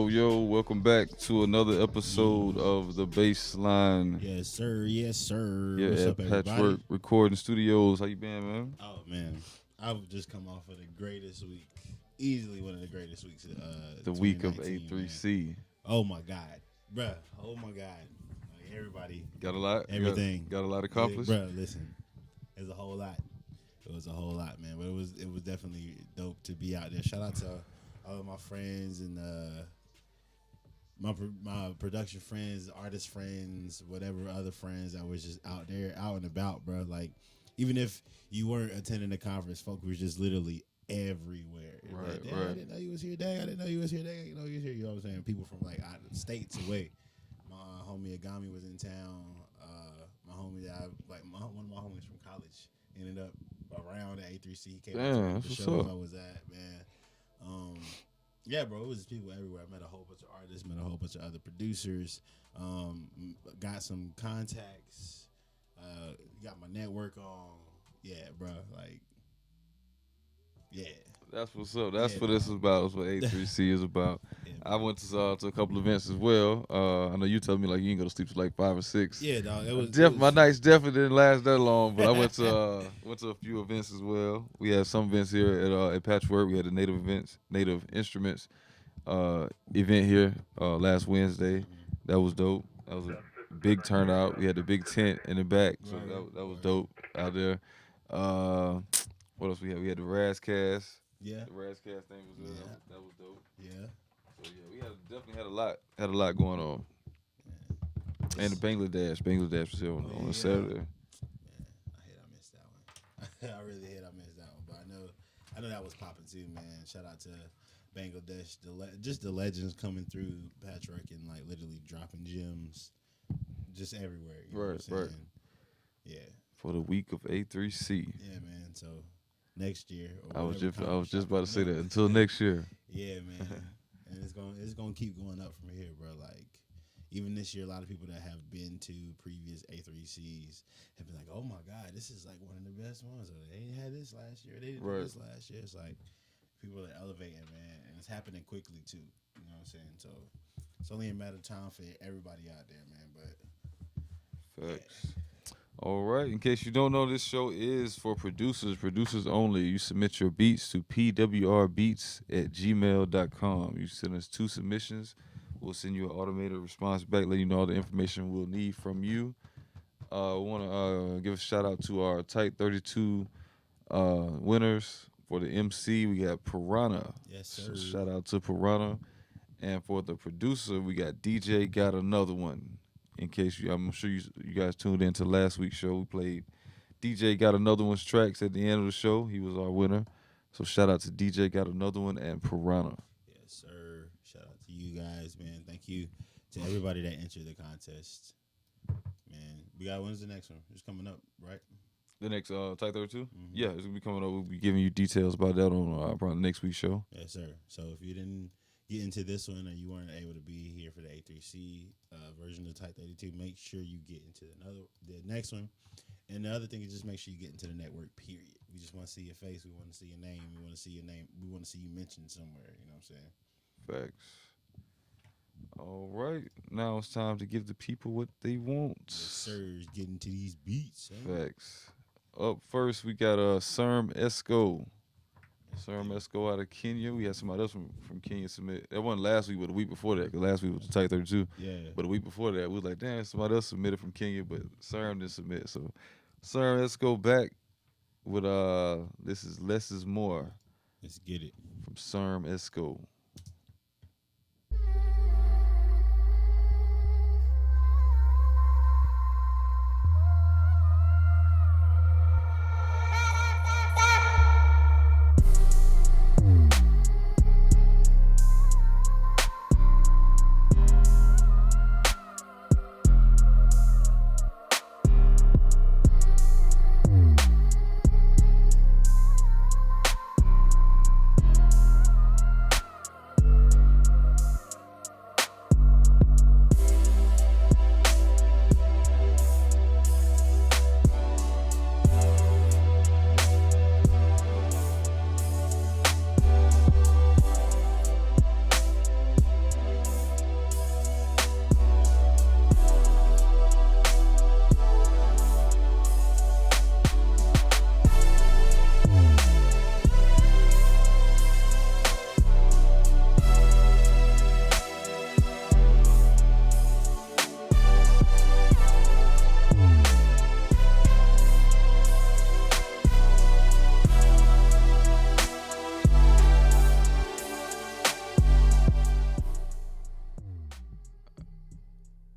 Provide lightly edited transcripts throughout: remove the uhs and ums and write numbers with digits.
Yo, welcome back to another episode of the Bassline. Yes, sir. Yes, sir. Yeah, What's at up, everybody? Patchwerk Recording Studios. How you been, man? Oh, man. I've just come off of the greatest week. Easily one of the greatest weeks. The week of 2019, A3C. man. Oh, my God. Bruh. Oh, my God. Like, everybody. Got a lot? Everything. Got a lot accomplished? Bruh, listen. It's a whole lot. It was a whole lot, man. But it was definitely dope to be out there. Shout out to all of my friends and my production friends, artist friends, whatever other friends that was just out there, out and about, bro. Like, even if you weren't attending the conference, folk was just literally everywhere. Right, like, right. I didn't know you was here, dang. I didn't know you was here, dang. You know you was here. You know what I'm saying? People from like out of states away. My homie Agami was in town. My homie that one of my homies from college ended up around at A3C. He came Damn, to the that's show what's up. I was at, man. Yeah, bro, it was just people everywhere. I met a whole bunch of artists, met a whole bunch of other producers, got some contacts, got my network on. Yeah, bro, like, yeah. That's what's up. That's Yeah, what this is about. That's what A3C is about. Yeah, I went to a couple events as well. I know you told me like you ain't go to sleep till like 5 or 6. yeah, dog. My nights definitely didn't last that long, but I went to a few events as well. We had some events here at Patchwerk. We had the Native Instruments event here last Wednesday. That was dope. That was a big turnout. We had the big tent in the back, so that was dope out there. What else we had? We had the Razzcast. Yeah, The Razzcast thing was Yeah. that was dope. yeah. So yeah, we definitely had a lot going on. And the Bangladesh was here on a Saturday. Man, I hate I missed that one. I really hate I missed that one, but I know that was popping too, man. Shout out to Bangladesh, just the legends coming through Patchwerk and like literally dropping gems, just everywhere. You know what I'm saying? Right. Yeah. For the week of A3C. Yeah, man. So next year, I was just about to say coming that up. until next year. Yeah, man. And it's gonna keep going up from here, bro. Like, even this year, a lot of people that have been to previous A3Cs have been like, "Oh my God, this is like one of the best ones." Or they ain't had this last year. They didn't do this last year. It's like people are elevating, man, and it's happening quickly too. You know what I'm saying? So it's only a matter of time for everybody out there, man. But Facts. All right. In case you don't know, this show is for producers only. You submit your beats to pwrbeats@gmail.com. You send us 2 submissions. We'll send you an automated response back, letting you know all the information we'll need from you. We want to give a shout out to our Tight 32 winners. For the MC, we got Piranha. yes, So sir. shout out to Piranha. And for the producer, we got DJ Got Another One. In case I'm sure you guys tuned into last week's show, we played DJ Got Another One's tracks at the end of the show. He was our winner. So shout out to DJ Got Another One and Piranha. Yes, sir. Shout out to you guys, man. Thank you to everybody that entered the contest. Man, when's the next one? It's coming up, right? The next Type 32? Mhm. Yeah, it's going to be coming up. We'll be giving you details about that on probably next week's show. Yes, sir. So if you didn't get into this one or you weren't able to be here for the A3C version of Type 32, make sure you get into the next one. And the other thing is just make sure you get into the network, period. We just want to see your face. We want to see your name. We want to see your name. We want to see you mentioned somewhere. You know what I'm saying? Facts. All right. Now it's time to give the people what they want. Yes, sir. Get into these beats. Huh? Facts. Up first, we got Sirm Esco. Sirm Esco out of Kenya. We had somebody else from Kenya submit. That wasn't last week, but the week before that. Because last week was the Tight 32. Yeah. But the week before that, we was like, damn, somebody else submitted from Kenya, but Sirm didn't submit. So Sirm Esco back with this is Less is More Let's get it. from Sirm Esco.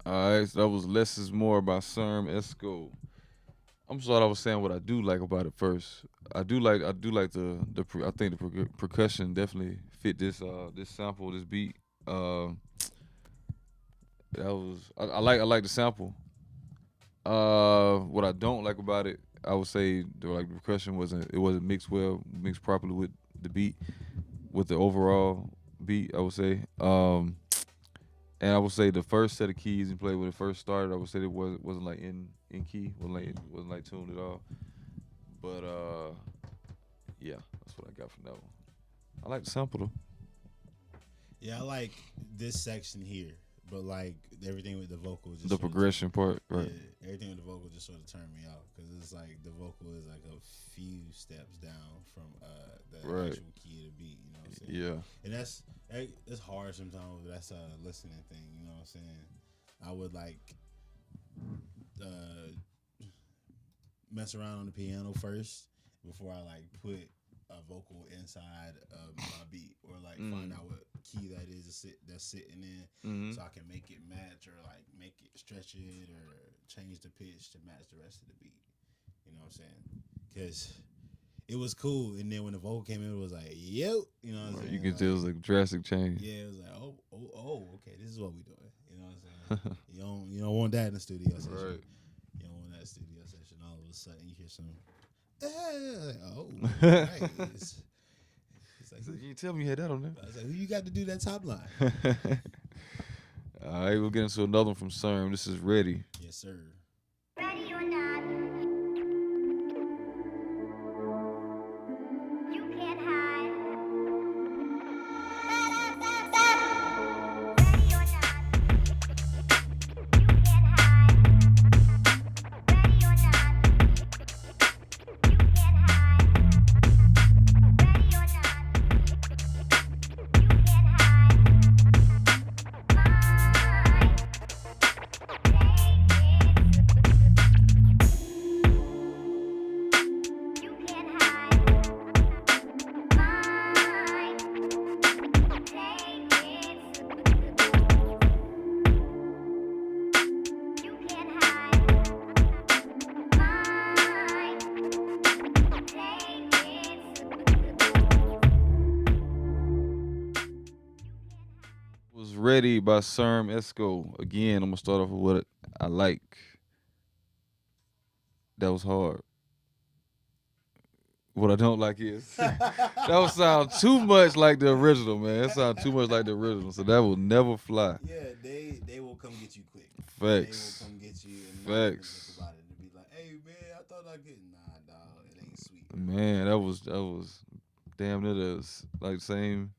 All right, so that was Less is More by Sirm Esco. I'm sorry, I was saying what I do like about it first. I do like I think the percussion definitely fit this sample, this beat. That was I like the sample. What I don't like about it, I would say the percussion wasn't mixed properly with the beat, with the overall beat. I would say. And I would say the first set of keys he played when it first started, I would say it wasn't like in key, wasn't like tuned at all. But yeah, that's what I got from that one. I like the sample though. Yeah, I like this section here, but like everything with the vocal, just The sort of- progression part, right? Yeah, everything with the vocal just sort of turned me off because it's like the vocal is like a few steps down from the Right. actual key of the beat. You know what I'm saying? Yeah. And it's hard sometimes, but that's a listening thing. You know what I'm saying? I would like mess around on the piano first before I like put a vocal inside of my beat or like find out what key that is that's sitting in, so I can make it match or like make it stretch it or change the pitch to match the rest of the beat. You know what I'm saying? Because it was cool, and then when the vocal came in, it was like, yo, you know what I'm saying? You can tell it was a drastic change. Yeah, it was like, oh, okay, this is what we doing. You know what I'm saying? you don't want that in the studio session. Right. You don't want that studio session. All of a sudden, you hear some, right. It's like, So you tell me you had that on there. I was like, who you got to do that top line? All right, we'll get into another one from Sirm. This is Ready. Yes, sir. Ready or not, you can't hide. Ready or not, you can't hide. Ready or not, you can't hide. Ready or not, you can't Was Ready by Sirm Esco. Again, I'm gonna start off with what I like. That was hard. What I don't like is that would sound too much like the original, man. It sounds too much like the original, so that will never fly. Yeah, they will come get you quick. Facts. They will come get you and not even Facts. think about it and be like, hey man, I thought I could. Nah, dog, it ain't sweet. Man, that was damn near the same.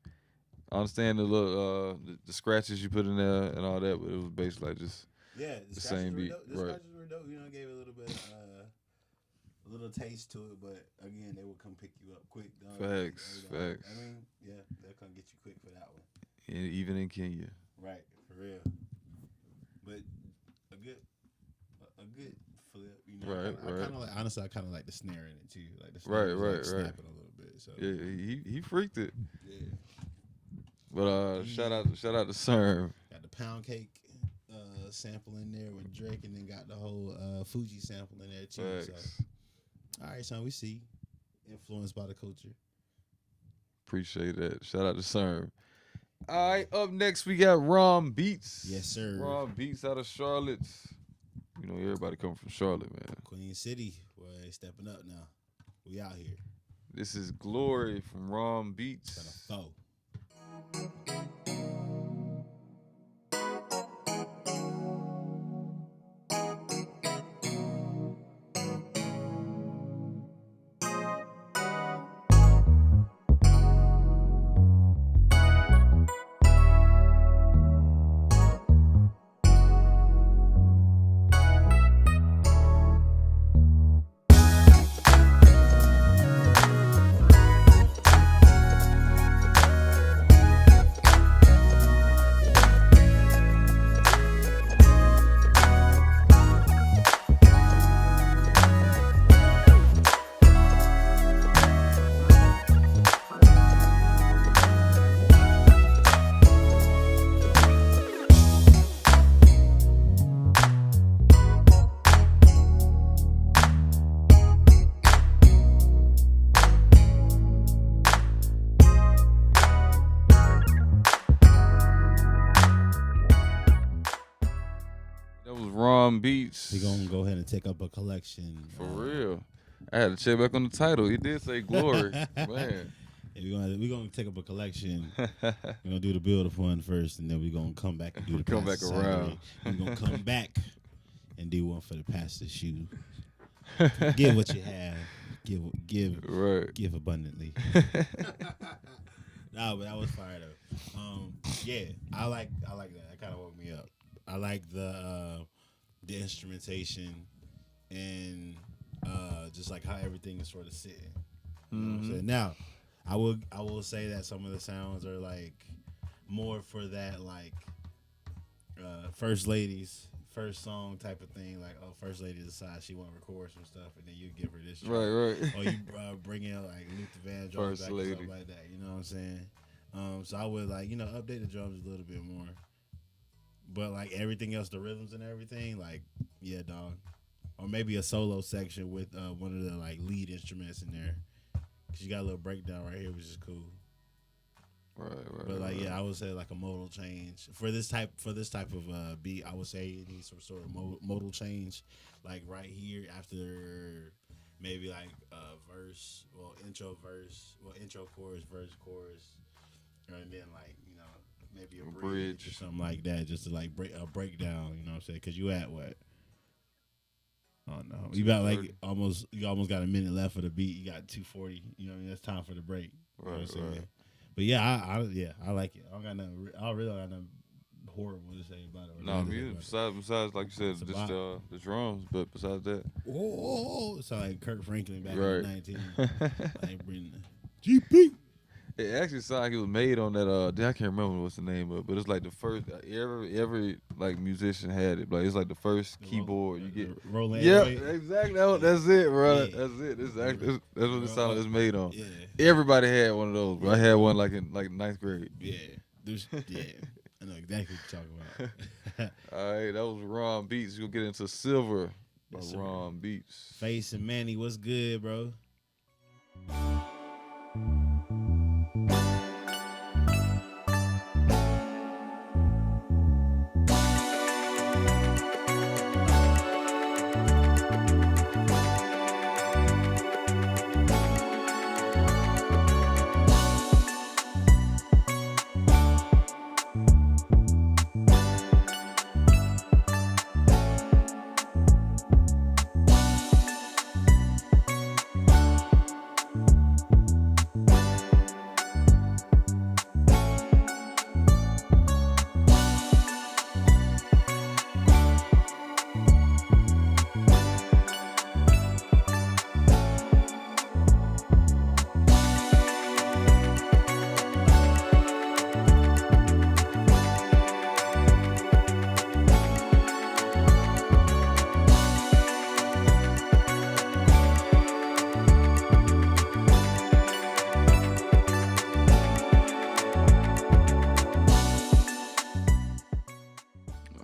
I understand the little the scratches you put in there and all that, but it was basically like just Yeah, The scratches same were beat, dope. The right. scratches were dope. You know, gave it a little bit little taste to it, but again, they will come pick you up quick. Dog. Facts. I mean, yeah, they'll come get you quick for that one. Even in Kenya. Right, for real. But a good flip, you know. Right, I right. kind of like, honestly, I kind of like the snare in it too, like the Right, snare was, right, like, right. snapping a little bit. So Yeah, he freaked it. yeah. But shout out to Sirm. Got the pound cake sample in there with Drake, and then got the whole Fuji sample in there too. Facts. So, all right, son, we see influenced by the culture. Appreciate that. Shout out to Sirm. All right, up next we got Raum Beats. Yes, sir. Raum Beats out of Charlotte. You know, everybody come from Charlotte, man. Queen City, boy, stepping up now. We out here. This is Glory from Raum Beats. Got a foe. That was Raum Beats. We gonna go ahead and take up a collection. For real. I had to check back on the title. He did say Glory. Man. Yeah, we gonna take up a collection. We're gonna do the build one first, and then we're gonna come back and do the Come Pastor back around. Saturday. We're gonna come back and do one for the pastor's shoe. Give what you have. Give abundantly. No, but that was fire though. Yeah, I like that. That kind of woke me up. I like the instrumentation and just like how everything is sort of sitting. You know what I'm saying? Now, I will say that some of the sounds are like more for that like first ladies first song type of thing. Like, oh, first lady decides she want to record some stuff, and then you give her this track. Right. Or you bring in like Luther Vandross First back or lady. something like that. You know what I'm saying? So I would like update the drums a little bit more. But like everything else, the rhythms and everything, like yeah, dog. Or maybe a solo section with one of the like lead instruments in there, cause you got a little breakdown right here, which is cool. Right. But like yeah, I would say like a modal change for this type of beat. I would say it needs some sort of modal change, like right here after maybe like verse, intro chorus, verse chorus, and then like maybe a bridge or something like that, just to like break a breakdown. You know what I'm saying? Cause you at what? Oh no, you got like almost got a minute left for the beat. You got 2:40. You know what I mean? That's time for the break. You know what I'm saying? But yeah, I like it. I really don't got nothing horrible to say about it. No, music. Besides, like you said, just the drums. But besides that, it's like Kirk Franklin back Right. in 19. Like bring the GP. it actually sounded like it was made on that. I can't remember what's the name of it, but it's like the first. Every like musician had it. Like it's like the first keyboard you get. Roland. Yeah, Wade. exactly. That's it, bro. Yeah. That's it. That's what it sounded like it's made on. Yeah. Everybody had one of those, bro. I had one like in ninth grade. Yeah. Yeah. I know exactly what you're talking about. All right, that was Raum Beats. You'll get into Silver by Yes, sir. Raum Beats. Face and Manny, what's good, bro?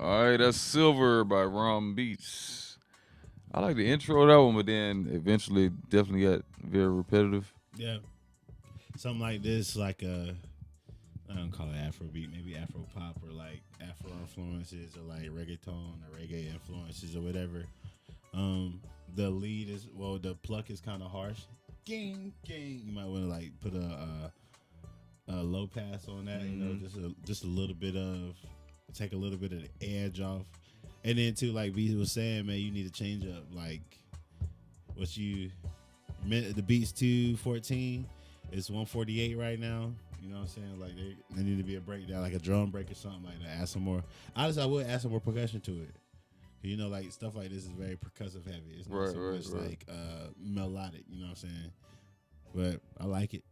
All right, that's Silver by Raum Beats. I like the intro of that one, but then eventually definitely got very repetitive. Yeah. Something like this, like I don't call it Afrobeat, maybe Afro pop or like Afro influences or like reggaeton or reggae influences or whatever. The lead is the pluck is kind of harsh. Gang, gang. You might want to like put a low pass on that. You know, just a little bit of take a little bit of the edge off. And then too, like B was saying, man, you need to change up like what you meant. The Beats 214. It's 148 right now. You know what I'm saying? Like they need to be a breakdown, like a drum break or something like that. Add some more. Honestly, I would add some more percussion to it. You know, like stuff like this is very percussive heavy. It's not so much like melodic. You know what I'm saying? But I like it.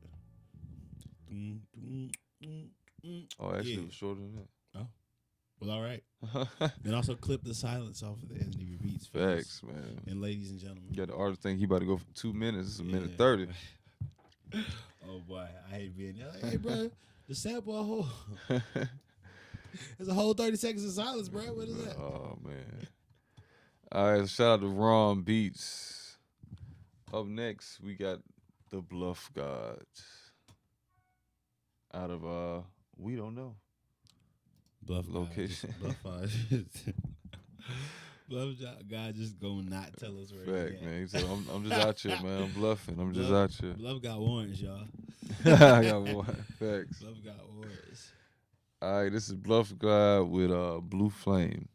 Oh, actually, it was shorter than that. Oh, well, all right. And also clip the silence off of the end of your beats. Facts, man. And ladies and gentlemen, You got the artist think he about to go for 2 minutes. It's a minute 30. Oh boy, I hate being there. Hey, bro, the sample a whole. There's a whole 30 seconds of silence, bro. What is that? Oh man. All right, shout out to Raum Beats. Up next, we got the Bluff Gawd. Out of we don't know. Bluff location. Bluff God just gonna not tell us where Fact, he man. He said, I'm just out here, man. I'm bluffing. I'm just out here. Bluff got warrants, y'all. I got one. Facts. Bluff got warrants. All right, this is Bluff Gawd with Blue Flame.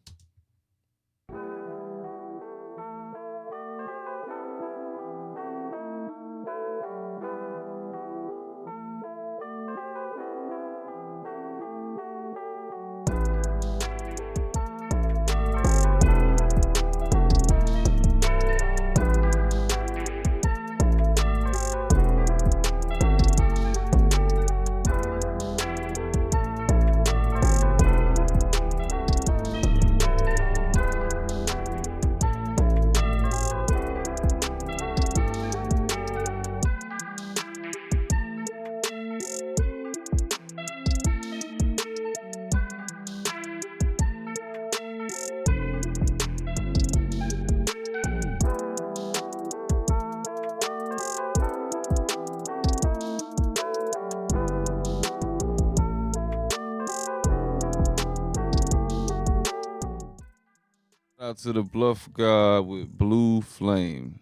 Out to the Bluff Gawd with Blue Flame.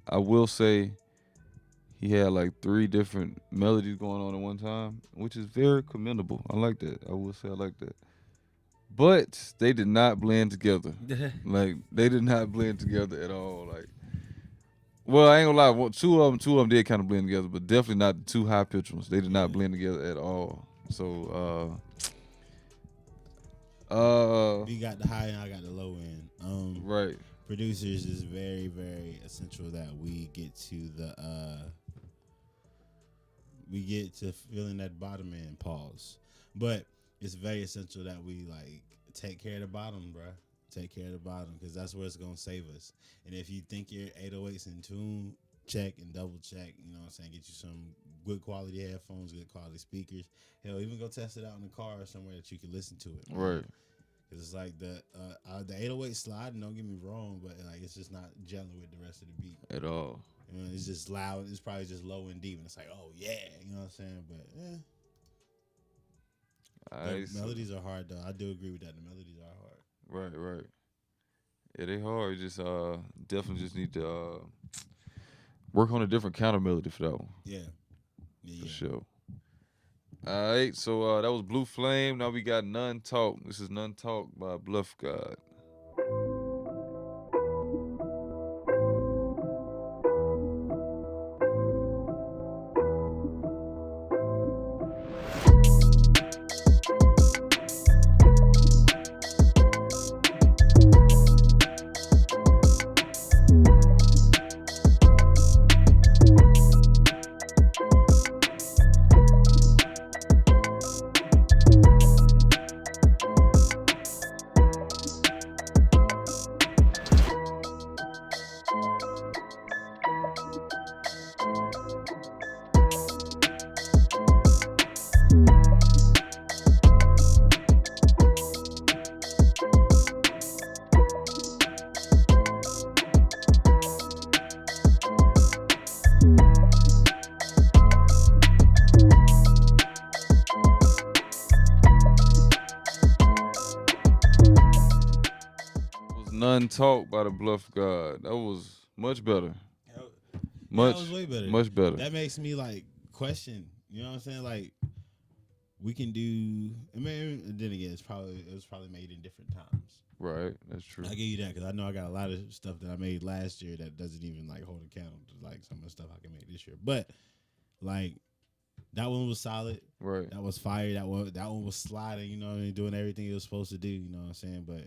I will say he had like 3 different melodies going on at one time, which is very commendable. I like that. I will say I like that. But they did not blend together. Like they did not blend together at all. Like, well, I ain't gonna lie. Two of them did kind of blend together, but definitely not the 2 high pitched ones. They did not blend together at all. So, You got the high and I got the low end. Right. Producers is very, very essential that we get to feeling that bottom end pause. But it's very essential that we like take care of the bottom, bruh. Take care of the bottom because that's where it's gonna save us. And if you think your 808's in tune, check and double check. You know what I'm saying? Get you some good quality headphones, good quality speakers. Hell, even go test it out in the car or somewhere that you can listen to it. Right. Cause it's like the 808 sliding. Don't get me wrong, but like it's just not gelling with the rest of the beat At all. You know, it's just loud. It's probably just low and deep, and it's like, oh yeah, you know what I'm saying? But the melodies are hard though. I do agree with that. The melodies are hard. Right. Yeah, they hard. You just definitely just need to work on a different counter melody for that one. Yeah. For sure. All right, so that was Blue Flame. Now we got None Talk. This is None Talk by Bluff Gawd. None Talk by the Bluff Gawd. That was much better. Yeah, that Much, was way better. much better. That makes me like question. You know what I'm saying? Like we can do. I mean, then again, it was probably made in different times. Right, that's true. I give you that because I know I got a lot of stuff that I made last year that doesn't even like hold account to like some of the stuff I can make this year. But like that one was solid. Right. That was fire. That one was sliding. You know what I mean? Doing everything it was supposed to do. You know what I'm saying? But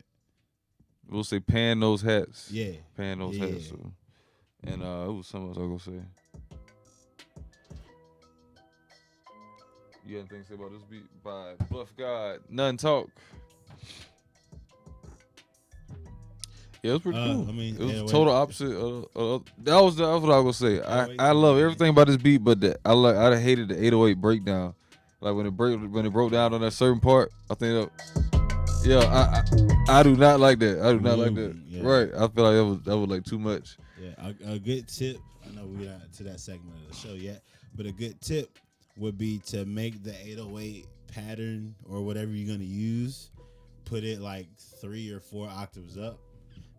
We'll say pan those hats. yeah, Pan those Yeah. hats. So. And it was something else I was gonna say. You got anything to say about this beat by Bluff Gawd? None Talk. Yeah, it was pretty cool. I mean, it was yeah, total opposite. That was what I was gonna say. I love yeah. everything about this beat, but I hated the 808 breakdown. Like when it broke down on that certain part. I think I do not like that. I do not like that. Yeah. Right. I feel like that was like too much. Yeah, a good tip. I know we're not to that segment of the show yet, but a good tip would be to make the 808 pattern or whatever you're gonna use, put it like 3 or 4 octaves up.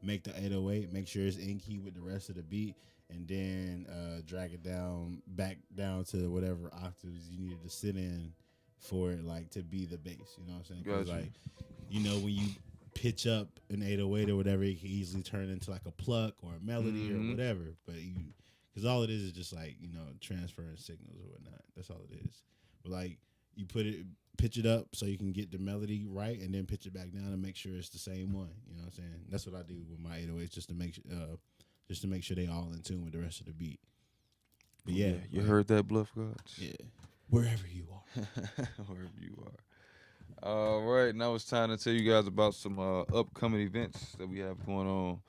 Make the 808. Make sure it's in key with the rest of the beat, and then drag it back down to whatever octaves you needed to sit in for it, like to be the bass. You know what I'm saying? 'Cause, Gotcha. like, you know, when you pitch up an 808 or whatever, it can easily turn into like a pluck or a melody or whatever. But because all it is just like, you know, transferring signals or whatnot. That's all it is. But like you pitch it up so you can get the melody right, and then pitch it back down and make sure it's the same one. You know what I'm saying? That's what I do with my 808s, just to make sure they all in tune with the rest of the beat. But yeah, You like, heard that, Bluff Gawd? yeah, wherever you are. Wherever you are. All right, now it's time to tell you guys about some upcoming events that we have going on.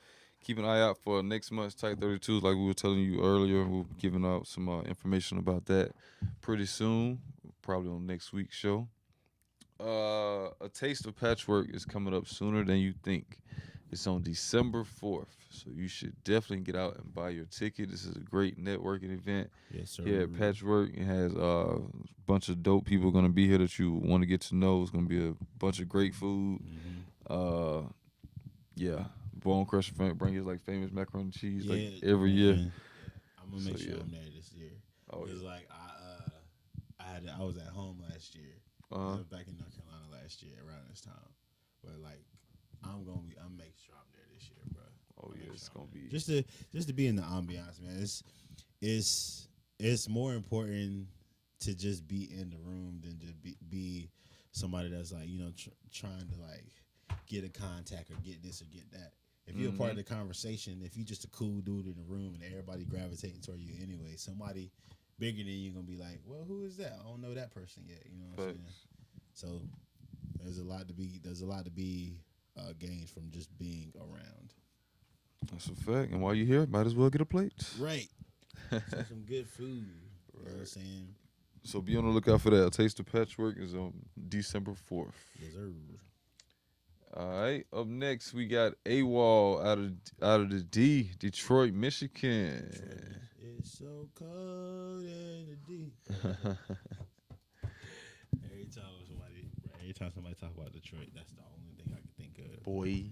Keep an eye out for next month's Type 32s, like we were telling you earlier. We'll be giving out some information about that pretty soon, probably on next week's show. A Taste of Patchwerk is coming up sooner than you think. It's on December 4th, so you should definitely get out and buy your ticket. This is a great networking event. Yes, sir. Yeah, Patchwerk. It has a bunch of dope people going to be here that you want to get to know. It's going to be a bunch of great food. Yeah, Bone Crusher bring his like famous macaroni and cheese like every year. I'm gonna make So, sure yeah. I'm there this year. Oh, It's yeah. like I was at home last year. I was back in North Carolina last year around this time. But like I'm making sure I'm there this year, bro. Oh yeah, it's gonna be Just to be in the ambiance, man. It's more important to just be in the room than to be somebody that's like, you know, trying to like get a contact or get this or get that. If you're a part of the conversation, if you're just a cool dude in the room and everybody gravitating toward you anyway, somebody bigger than you gonna be like, well, who is that? I don't know that person yet. You know what I'm saying? So there's a lot to be gained from just being around. That's a fact. And while you're here, might as well get a plate. Right. Some good food. You know what I'm saying? So be on the lookout for that. A Taste of Patchwerk is on December 4th. Deserve. All right. Up next, we got AWOL out of the Detroit, Michigan. It's so cold in the deep. Every time somebody talk about Detroit, that's the only thing I can think of. Boy.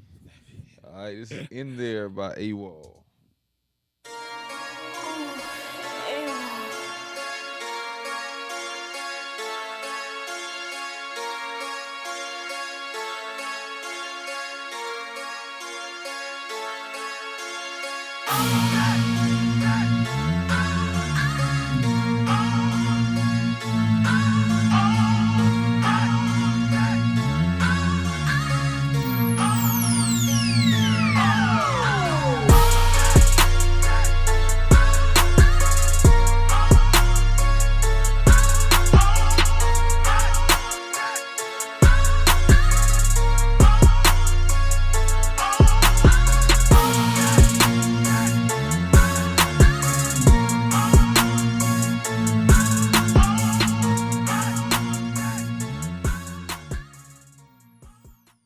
All right. This is In There by AWOL.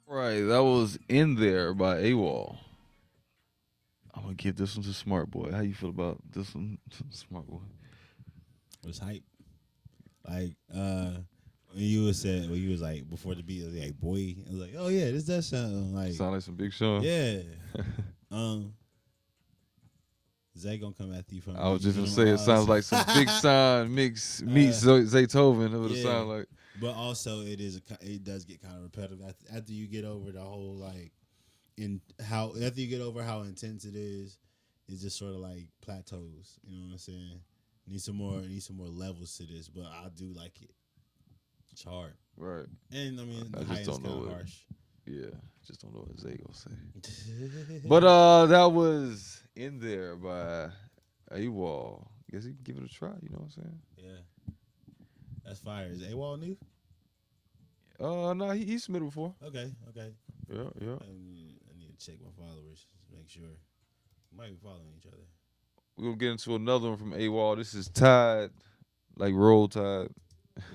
Right, that was In There by AWOL. I'm gonna give this one to Smart Boy. How you feel about this one, Smart Boy? It was hype. Like, when when you was said when you was like before the beat, it was like boy, I was like, oh yeah, this does sound like Sound like some Big Sean. yeah. Zay gonna come after you from. I was just gonna say it sounds like some Big Sean meets Zaytoven. That's what it sounds like. But also, it does get kind of repetitive after you get over the whole like after you get over how intense it is. It's just sort of like plateaus. You know what I'm saying? Need some more levels to this, but I do like it. It's hard, Right. and I mean, I the just highest don't know kind of what- harsh. Yeah. Just don't know what Zay gonna say. But that was In There by AWOL. Guess he can give it a try, you know what I'm saying? Yeah, that's fire. Is AWOL new? No, he submitted before. Okay. Yeah. I need to check my followers to make sure. We might be following each other. We're gonna get into another one from AWOL. This is Tide, like Roll Tide.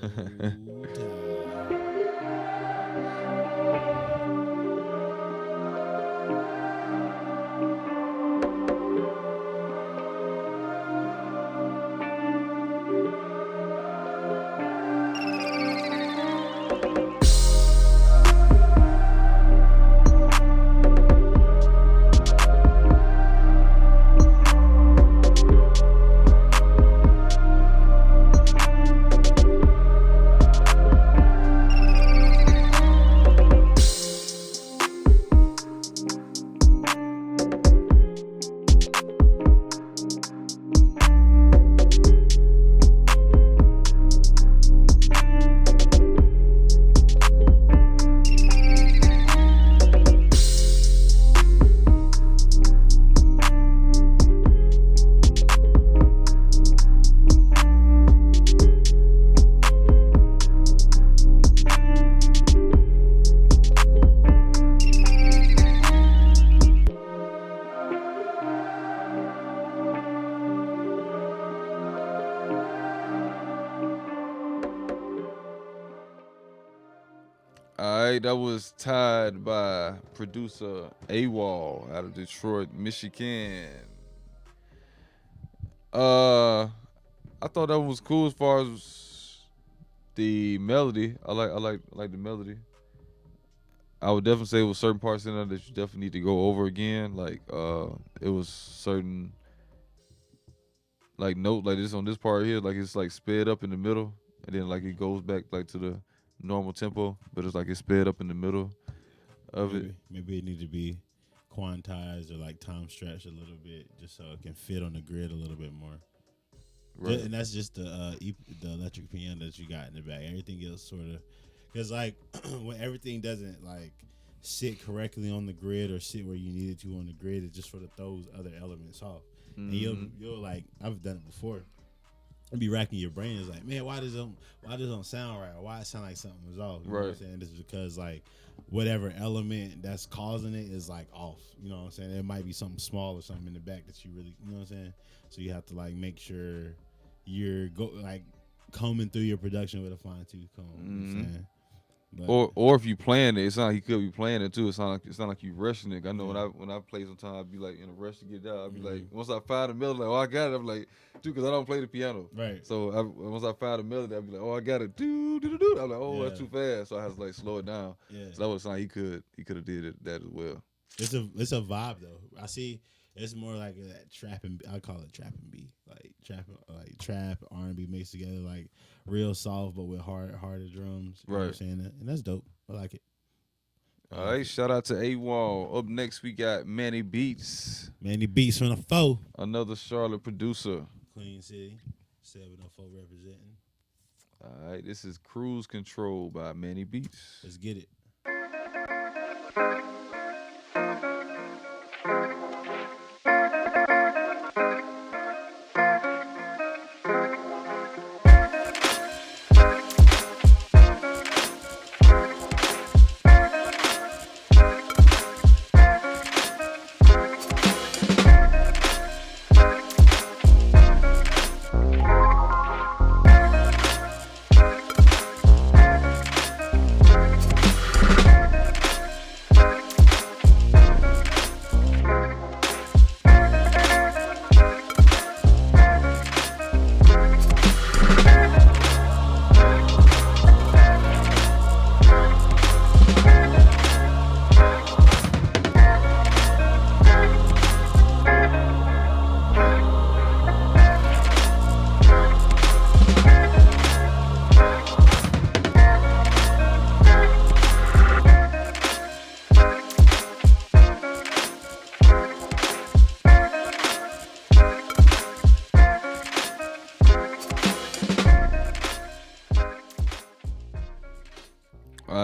Roll Tide. All right, that was Tied by producer AWOL out of Detroit, Michigan. I thought that was cool as far as the melody. I like the melody. I would definitely say it was certain parts in there that you definitely need to go over again. Like it was certain like note like this on this part here, like it's like sped up in the middle, and then like it goes back like to the normal tempo, but it's like it's sped up in the middle of it. Maybe it need to be quantized or like time stretched a little bit, just so it can fit on the grid a little bit more. Right. And that's just the electric piano that you got in the back. Everything else sort of, because like when everything doesn't like sit correctly on the grid or sit where you need it to on the grid, it just sort of throws other elements off. And you'll like, I've done it before. You'll be racking your brain. It's like, man, why does it don't sound right? Or why it sound like something was off? You know what I'm saying? This is because like whatever element that's causing it is like off. You know what I'm saying? There might be something small or something in the back that you really, you know what I'm saying? So you have to like make sure you're combing through your production with a fine tooth comb. You know what I'm saying? But, or if you playing it, it's not like he could be playing it too. It's not like you rushing it. I know when I play sometimes I'd be like in a rush to get it out. I'd be like, once I find the melody, like, oh, I got it. I'm like, dude, because I don't play the piano. Right. So once I find the melody, I'd be like, oh, I got it. Do do do do. I'm like, oh, that's too fast. So I have to like slow it down. Yeah. So that was something he could have did that as well. It's a vibe though. I see. It's more like a trap and I call it trap and beat, like trap R&B mixed together, like real soft but with harder drums. You know what I'm saying? And that's dope. I like it. All right, shout out to AWOL. Up next, we got Manny Beats. Manny Beats from the 4. Another Charlotte producer. Queen City, 704 representing. All right, this is Cruise Control by Manny Beats. Let's get it.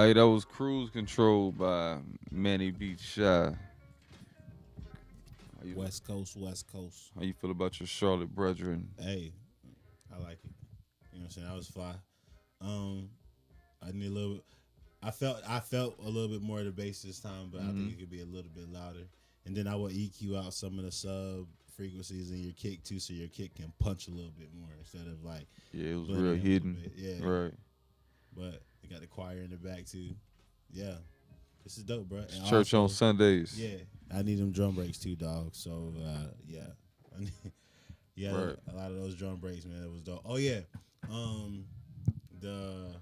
right, that was Cruise Control by Manny Beats Chi. West Coast, West Coast. How you feel about your Charlotte brethren? Hey, I like it. You know what I'm saying? That was fly. I need a little. I felt a little bit more of the bass this time, but I think it could be a little bit louder. And then I will EQ out some of the sub frequencies in your kick too, so your kick can punch a little bit more instead of like. Yeah, it was blending real a little hidden. bit. Yeah, Right. but they got the choir in the back too. Yeah, this is dope, bro. And Church on also, Sundays. yeah, I need them drum breaks too, dog. So yeah, I need, yeah, Right. a lot of those drum breaks, man. It was dope. Oh yeah, the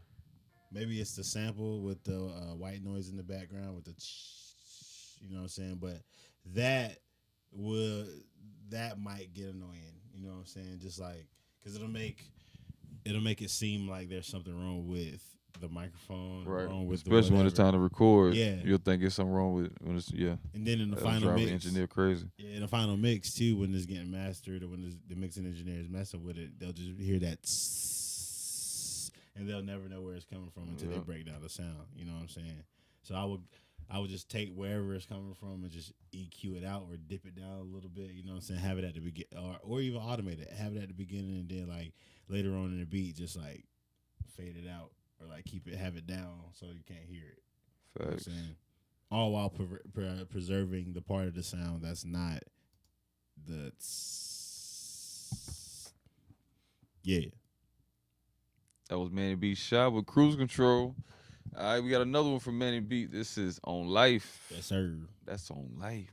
maybe it's the sample with the white noise in the background with the, you know what I'm saying. But that might get annoying. You know what I'm saying? Just like because it'll make it seem like there's something wrong with the microphone, Right. wrong with Especially when it's time to record. Yeah. You'll think it's something wrong with when it's And then in the that'll final drive mix, the engineer crazy. yeah, in the final mix too, when it's getting mastered or when the mixing engineer is messing with it, they'll just hear that, and they'll never know where it's coming from until they break down the sound. You know what I'm saying? So I would just take wherever it's coming from and just EQ it out or dip it down a little bit. You know what I'm saying? Have it at the beginning, or even automate it. Have it at the beginning and then like later on in the beat, just like fade it out or like have it down so you can't hear it. You know what I'm Facts. saying? All while preserving the part of the sound that's not the yeah. That was Manny Beats Chi with Cruise Control. All right, we got another one from Manny Beat. This is On Life. Yes, sir. That's On Life.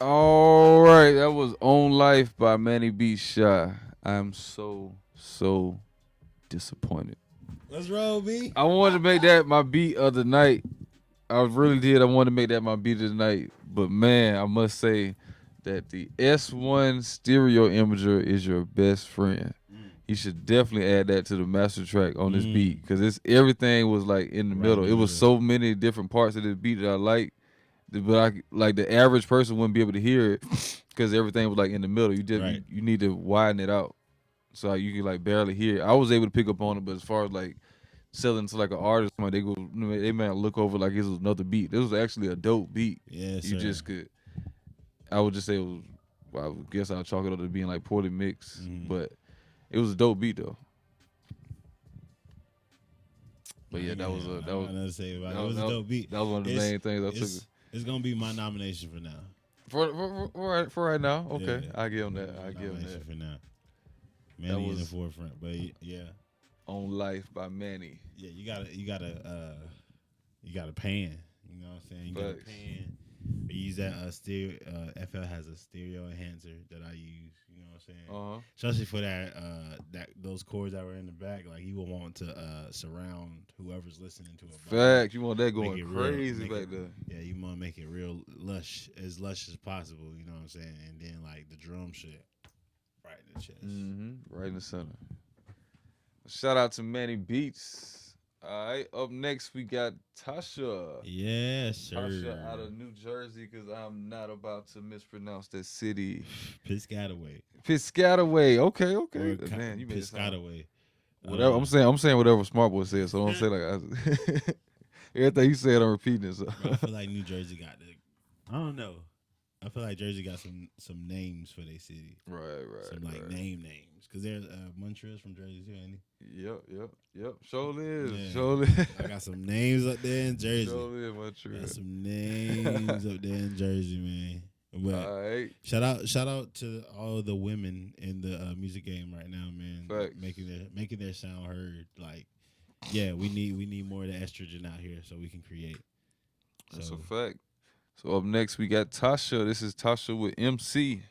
All right, that was On Life by Manny Beats Chi. I'm so disappointed. Let's roll, B. I wanted to make that my beat of the night. I really did. I wanted to make that my beat of the night. But man, I must say that the S1 stereo imager is your best friend. You should definitely add that to the master track on this beat because everything was like in the middle. It was so many different parts of this beat that I like, but I like the average person wouldn't be able to hear it because everything was like in the middle. You need to widen it out so you can like barely hear it. I was able to pick up on it, but as far as like selling to like an artist, like they might look over like this was another beat. This was actually a dope beat. Yes, You sir. just could. I would just say it was. Well, I guess I'll chalk it up to being like poorly mixed, but it was a dope beat though. But yeah, that was a nothing to say about it. It was a dope beat. That was one of the main things I took. It's gonna be my nomination for now. For right now, okay, Yeah. I give him that. I give him Nomination that. for now. Manny in the was- forefront, but yeah, On Life by Manny. yeah, you gotta pan. You know what I'm saying? You gotta Facts. pan. I use that stereo. FL has a stereo enhancer that I use. You know what I'm saying? Especially for that those chords that were in the back, like you will want to surround whoever's listening to it. Fact, you want that Make going it real, crazy make back it- there. Yeah, you want to make it real lush as possible. You know what I'm saying? And then like the drum shit right in the chest. Right in the center. Shout out to Manny Beats. All right, up next we got Tasha. Yes, sir. Tasha out of New Jersey, because I'm not about to mispronounce that city. Piscataway. Piscataway. Okay. Or Man, you made it sound. Piscataway. Whatever. I'm saying whatever Smart Boy said, so don't say like everything you said. I'm repeating it. So. Bro, I feel like New Jersey got the. I don't know. I feel feel like Jersey got some names for their city. Right. Some like names, because there's Montreal's from Jersey too, ain't he? Yep. Surely is. Yeah. Surely. I got some names up there in Jersey. Surely is Montreal. Got some names up there in Jersey, man. But All right. shout out to all the women in the music game right now, man. Facts. Making their sound heard. Like, yeah, we need more of the estrogen out here so we can create. That's So, a fact. So up next we got Tasha. This is Tasha with MC.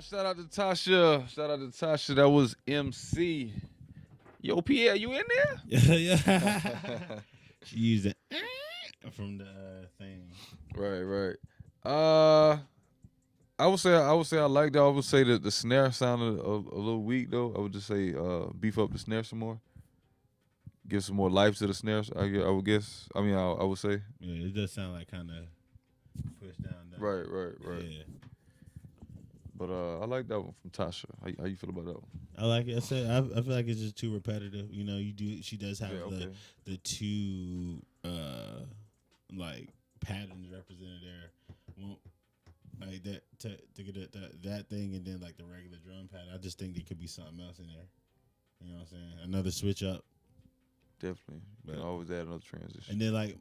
Shout out to Tasha. Shout out to Tasha. That was MC. Yo, Pierre, you in there? yeah. She used it from the thing. Right. I would say I like that. I would say that the snare sounded a little weak though. I would just say beef up the snare some more. Give some more life to the snares. I would guess. I mean, I would say. Yeah, it does sound like kind of pushed down. Right. Yeah. But I like that one from Tasha. How you feel about that one? I like it. I said I feel like it's just too repetitive. You know, she does have the two like patterns represented there. One, like that to get that thing, and then like the regular drum pad. I just think there could be something else in there. You know what I'm saying? Another switch up. Definitely. You can always add another transition. And then like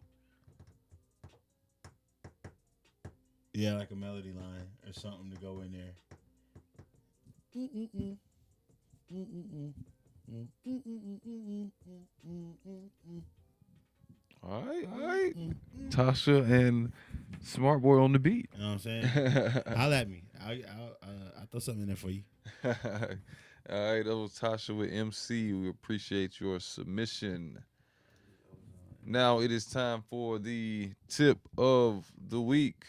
like a melody line or something to go in there. All right. Tasha and Smart Boy on the beat. You know what I'm saying? Holla at me. I'll throw something in there for you. All right, that was Tasha with MC. We appreciate your submission. Now it is time for the tip of the week.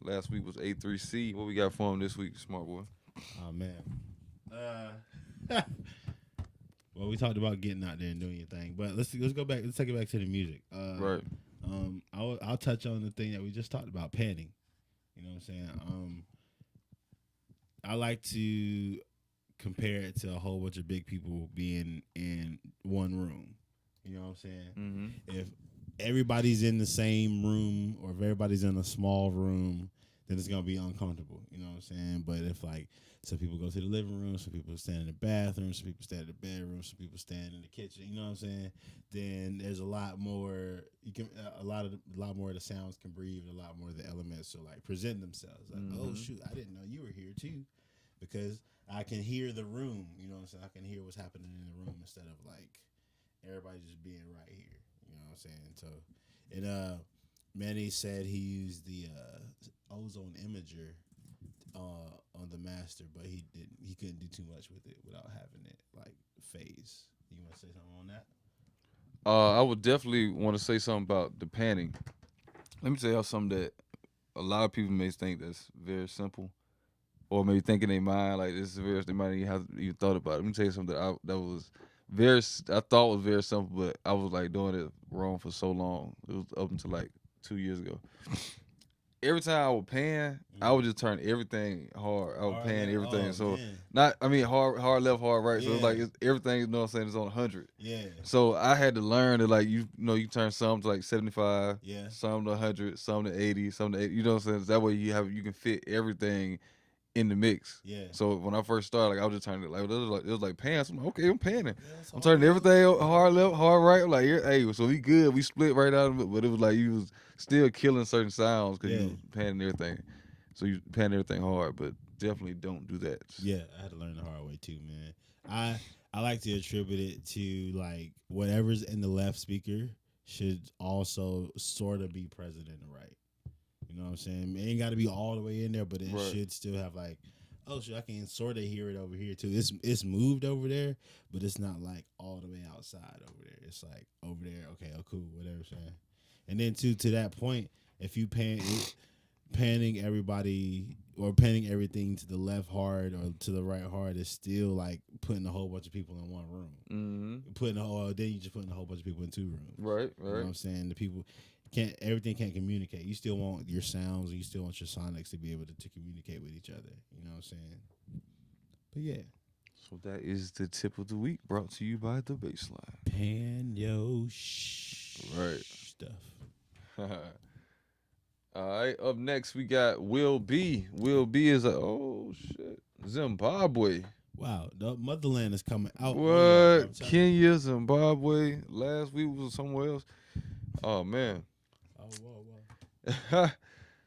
Last week was A3C. What we got for him this week, Smart Boy? Oh man. Well, we talked about getting out there and doing your thing, but let's go back. Let's take it back to the music. Right. I'll touch on the thing that we just talked about, panning. You know what I'm saying? I like to compare it to a whole bunch of big people being in one room. You know what I'm saying? Mm-hmm. If everybody's in the same room or if everybody's in a small room, then it's gonna be uncomfortable. You know what I'm saying? But if like some people go to the living room, some people stand in the bathroom, some people stand in the bedroom, some people stand in the kitchen. You know what I'm saying? Then there's a lot more. You can a lot more of the sounds can breathe. A lot more of the elements to like present themselves. Like, oh shoot, I didn't know you were here too, because I can hear the room. You know what I'm saying? I can hear what's happening in the room instead of like everybody just being right here. You know what I'm saying? So, and Manny said he used the ozone imager on the master, but he couldn't do too much with it without having it like phase. You want to say something on that? I would definitely want to say something about the panning. Let me tell y'all something that a lot of people may think that's very simple, or maybe think in their mind like this is very. They might even have even thought about it. Let me tell you something that I thought was very simple, but I was like doing it wrong for so long. It was up until like 2 years ago. Every time I would pan, I would just turn everything hard. I would pan everything. Oh, so man. hard left, hard right. So it's Yeah. like everything, you know what I'm saying, is on 100. Yeah. So I had to learn that like you turn some to like 75, Yeah. some to 100, some to 80, some to 80. You know what I'm saying? That way you can fit everything in the mix. Yeah. So when I first started, like I was just turning it like it was like pants. I'm like, okay, I'm panning. Yeah, it's I'm hard turning left. everything hard left, hard right. I'm like, hey, so we good. We split right out of it, but it was like you was still killing certain sounds because Yeah. you was panning everything. So you panning everything hard, but definitely don't do that. Yeah, I had to learn the hard way too, man. I like to attribute it to like whatever's in the left speaker should also sort of be present in the right. You know what I'm saying? It ain't got to be all the way in there, but it Right. should still have like, oh shit, I can sort of hear it over here too. It's moved over there, but it's not like all the way outside over there. It's like over there. Okay, oh cool, whatever. I'm saying. And then to that point, if you panning everybody or panning everything to the left hard or to the right hard is still like putting a whole bunch of people in one room. Mm-hmm. Then you just putting a whole bunch of people in two rooms. Right, You know what I'm saying? The people everything can't communicate. You still want your sounds and you still want your sonics to be able to communicate with each other. You know what I'm saying? But yeah. So that is the tip of the week brought to you by the Bassline. Pan yo Right. stuff. All right, up next we got Will B. Will B is Zimbabwe. Wow, the motherland is coming out. What? Kenya, Zimbabwe. Last week was somewhere else. Oh man. Oh whoa.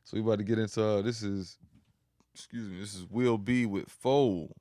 So we about to get into this is Will B with Fold.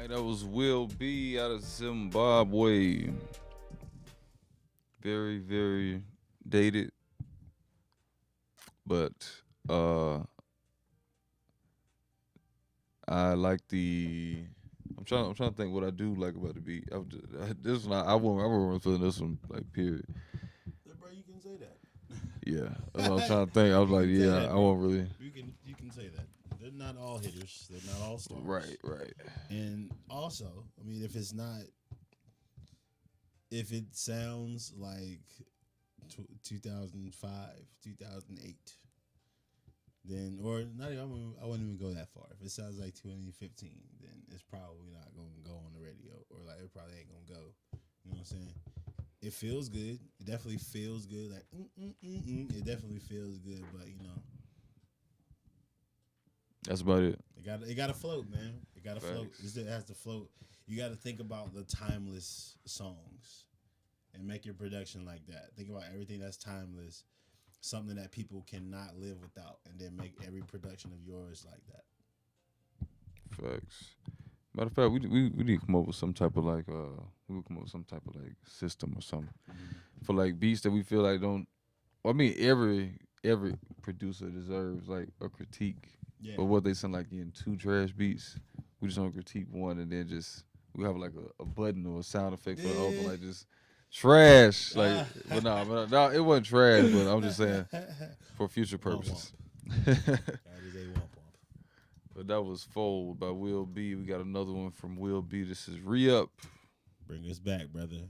That was Will B out of Zimbabwe. Very, very dated. But I like the I'm trying to think what I do like about the beat. This one I won't feeling this one like period. Bro, you can say that. Yeah. That's what I'm trying to think. I was like, You can say yeah, that, I bro. won't really. You can say that. They're not all hitters. They're not all stars. Right. And also, I mean, if it sounds like 2005, 2008, then, or not even, I wouldn't even go that far. If it sounds like 2015, then it's probably not going to go on the radio, or like it probably ain't going to go. You know what I'm saying? It feels good. It definitely feels good. Like, it definitely feels good, but you know. That's about it. It got to float, man. It got to float. Facts. It has to float. You got to think about the timeless songs and make your production like that. Think about everything that's timeless, something that people cannot live without, and then make every production of yours like that. Facts. Matter of fact, we need to come up with some type of like system or something for like beats that we feel like don't. I mean, every producer deserves like a critique. Yeah. But what they sound like in two trash beats, we just don't critique one and then we have like a button or a sound effect for the other, like just trash. Like, but no, it wasn't trash. But I'm just saying for future purposes. That is a womp womp. But that was Fold by Will B. We got another one from Will B. This is Re-Up. Bring us back, brother.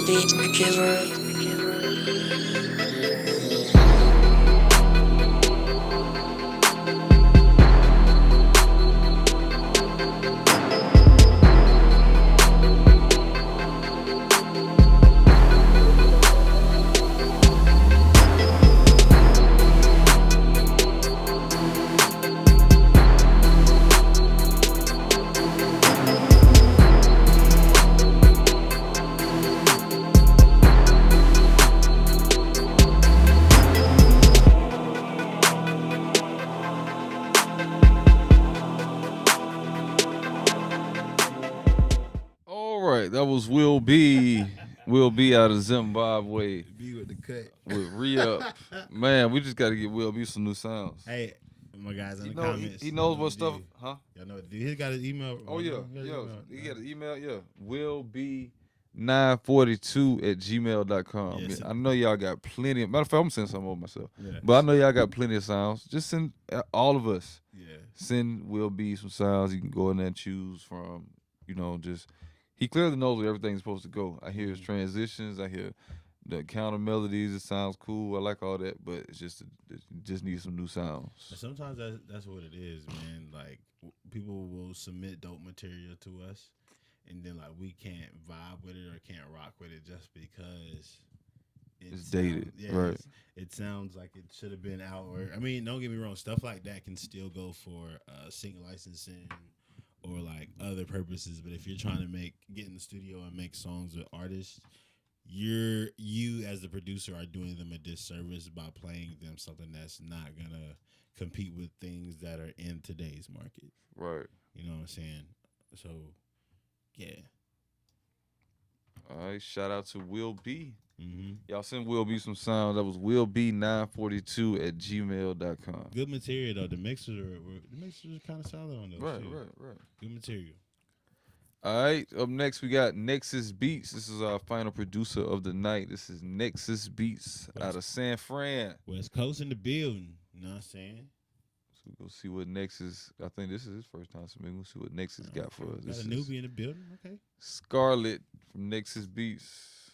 Beat giver. was Will B. Will B out of Zimbabwe Be with the cut. with re-up. Man, we just got to get Will B some new sounds. Hey, my guys in He the know, comments. he knows y'all know what stuff, to do. huh? Y'all know what to do. He got his email. Oh yeah, He yeah. got He his got an email, yeah. Will be 942@gmail.com. Yeah, I know y'all got plenty. Matter of fact, I'm sending some over myself. Yeah. But I know y'all got plenty of sounds. Just send all of us. Yeah. Send Will B some sounds. You can go in there and choose from. Just he clearly knows where everything's supposed to go. I hear his transitions. I hear the counter melodies. It sounds cool. I like all that, but it just needs some new sounds. Sometimes that's what it is, man. Like people will submit dope material to us, and then like we can't vibe with it or can't rock with it just because It's dated, right? It sounds like it should have been out. Or I mean, don't get me wrong, stuff like that can still go for single licensing or like other purposes. But if you're trying to get in the studio and make songs with artists, you as the producer are doing them a disservice by playing them something that's not gonna compete with things that are in today's market. Right. You know what I'm saying? So, yeah. All right. Shout out to Will B. Mm-hmm. Y'all send Will B some sounds. That was willb942@gmail.com. Good material though. The mixers are kind of solid on those. Right, too. right. Good material. All right, up next we got Nexxus Beats. This is our final producer of the night. This is Nexxus Beats out of San Fran. West Coast in the building. You know what I'm saying? So we'll go see what Nexxus, I think this is his first time, so maybe we'll see what Nexxus got for us. Got This a is newbie in the building. Okay. Scarlett from Nexxus Beats.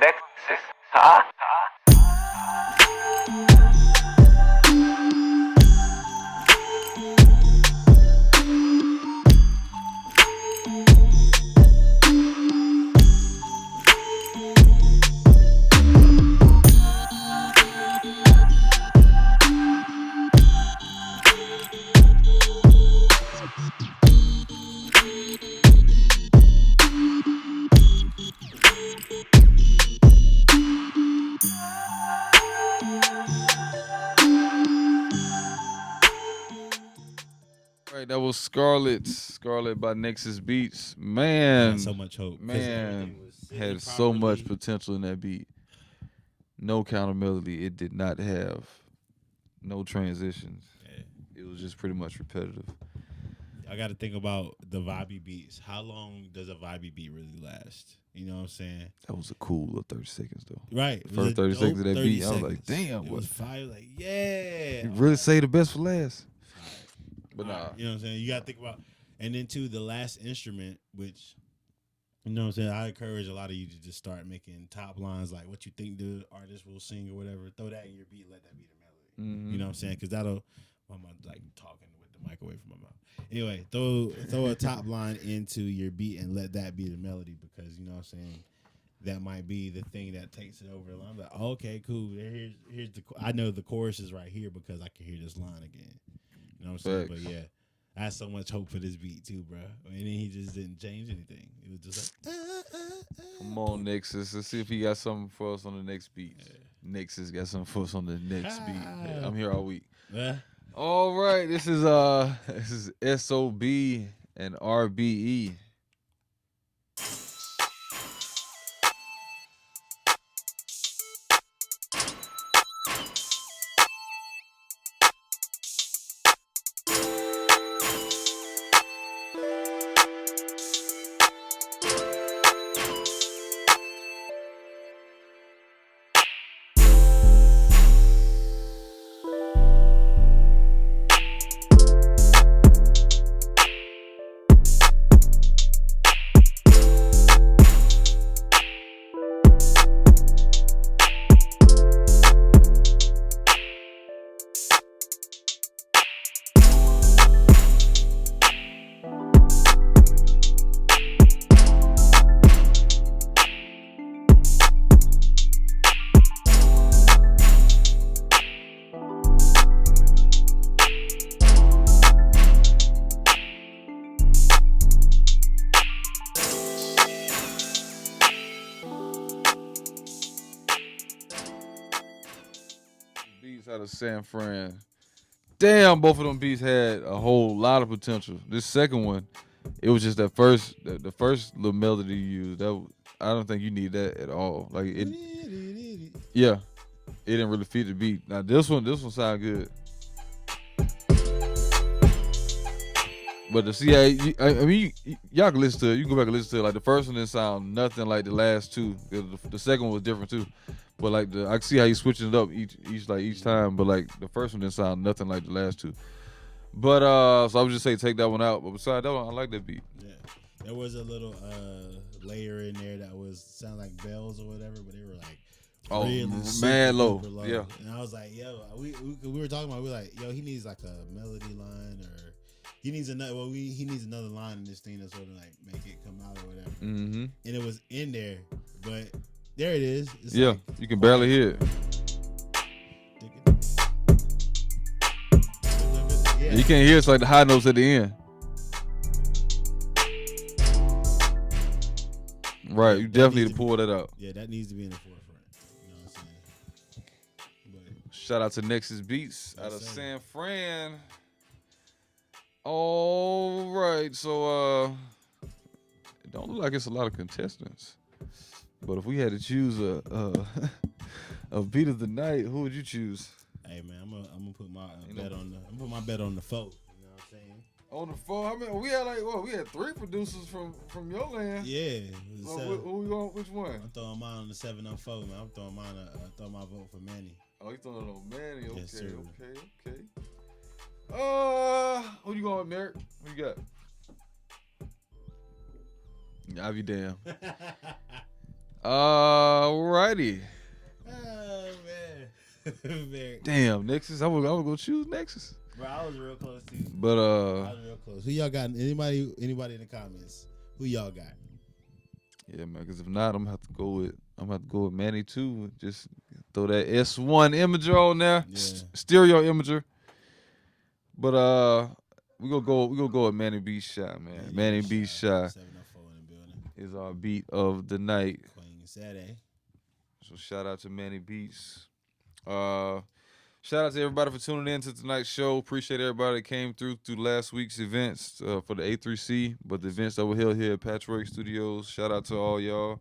Nexxus, huh? All right, that was Scarlett by Nexxus Beats. Man, Got so much hope. 'cause man, everything was sitting had so much properly. potential in that beat. No counter melody. It did not have no transitions. Yeah. It was just pretty much repetitive. I got to think about the vibey beats. How long does a vibey beat really last? You know what I'm saying? That was a cool little 30 seconds though. Right. It was First a 30 seconds of dope that beat, 30 I was like, seconds. damn, It what? was fire. Like, yeah. You really say the best for last. But nah. You know what I'm saying? You got to think about, and then too, the last instrument, which, you know what I'm saying? I encourage a lot of you to just start making top lines, like what you think the artist will sing or whatever. Throw that in your beat, let that be the melody. Mhm. You know what I'm saying? Because that'll, I'm like talking with the mic away from my mouth. Anyway, throw a top line into your beat and let that be the melody, because you know what I'm saying? That might be the thing that takes it over the line. I'm like, okay, cool. Here's the. I know the chorus is right here because I can hear this line again. You know what I'm saying? Facts. But yeah, I had so much hope for this beat too, bro. And then he just didn't change anything. It was just like, Come on, Nexxus. Let's see if he got something for us on the next beat. Nexxus got something for us on the next beat. Yeah, I'm here all week. All right, this is SOB and RBE. of San Fran. Damn, both of them beats had a whole lot of potential. This second one, it was just that the first little melody you used. I don't think you need that at all. Like it, yeah, it didn't really fit the beat. Now this one sound good. But to see how I mean, y'all can listen to it. You can go back and listen to it. Like the first one didn't sound nothing like the last two. The second one was different too. But like I can see how you switching it up each time. But like the first one didn't sound nothing like the last two. But so I would just say take that one out. But besides that one, I like that beat. Yeah, there was a little layer in there that was sound like bells or whatever, but they were like really mad low. low. Yeah. And I was like, yo, we were talking about, we were like, yo, he needs like a melody line or he needs another. Well, he needs another line in this thing to sort of like make it come out or whatever. Mm-hmm. And it was in there, but there it is. It's Yeah, like, you can barely hear it. Yeah. You can't hear it's like the high notes at the end. Right, you definitely need to pull that out. Yeah, that needs to be in the forefront. You know what I'm saying? But Shout out to Nexxus Beats out of sir. San Fran. All right, so it don't look like it's a lot of contestants. But if we had to choose a beat of the night, who would you choose? hey man, I'm gonna put my bet on the folk. You know what I'm saying? On the phone, I mean, we had 3 producers from your land. Yeah. So who we going? Which one? I'm throwing mine on the 704, man. I'm throwing mine. Throw my vote for Manny. Oh, you throwing it on Manny? Okay, Yes, sir. okay. Who you going with, Merrick? What you got? I'll be damn. Alrighty. Oh man, man. Damn, Nexxus. I was gonna choose Nexxus. Bro, I was real close too. But I was real close. Who y'all got? Anybody in the comments? Who y'all got? yeah, man. Because if not, I'm gonna have to go with Manny too. Just throw that S1 imager on there, Yeah. stereo imager. But we gonna go with Manny Beats Chi, man. Yeah, Manny Beats Chi 704 in the building. is our beat of the night. Queen Saturday. So shout out to Manny Beats. Shout out to everybody for tuning in to tonight's show. Appreciate everybody that came through last week's events for the A3C, but the events that were held here at Patchwerk Studios. Shout out to all y'all.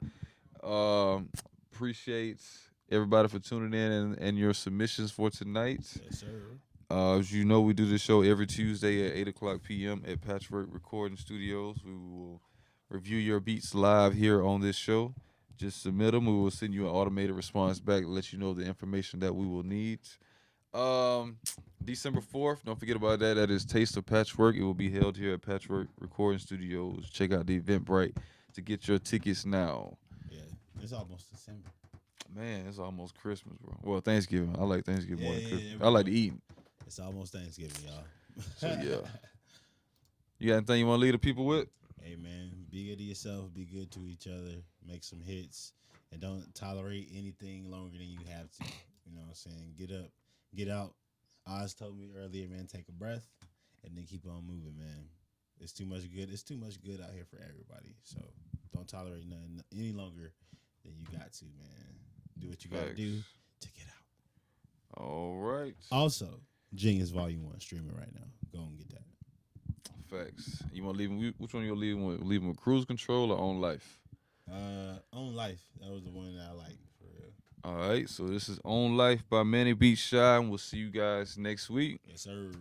Appreciate everybody for tuning in and your submissions for tonight. Yes, sir. As you know, we do this show every Tuesday at 8 o'clock p.m. at Patchwerk Recording Studios. We will review your beats live here on this show. Just submit them. We will send you an automated response back to let you know the information that we will need. December 4th, don't forget about that. That is Taste of Patchwerk. It will be held here at Patchwerk Recording Studios. Check out the Eventbrite to get your tickets now. Yeah, it's almost December. Man, it's almost Christmas, bro. Well, Thanksgiving. I like Thanksgiving more than Yeah, Christmas. yeah, I like to eat. It's almost Thanksgiving, y'all. So, yeah. You got anything you want to leave the people with? Hey, man, be good to yourself. Be good to each other. Make some hits. And don't tolerate anything longer than you have to. You know what I'm saying? Get up. Get out. Oz told me earlier, man, take a breath and then keep on moving, man. It's too much good. It's too much good out here for everybody. So don't tolerate nothing any longer than you got to, man. Do what you got to do to get out. All right. Also, Genius Volume 1 streaming right now. Go and get that. Facts. You want to leave him? Which one you leave him with? Leave him with Cruise Control or On Life? On Life. That was the one that I liked for real. All right. So this is On Life by Manny Beats Chi, and we'll see you guys next week. Yes, sir.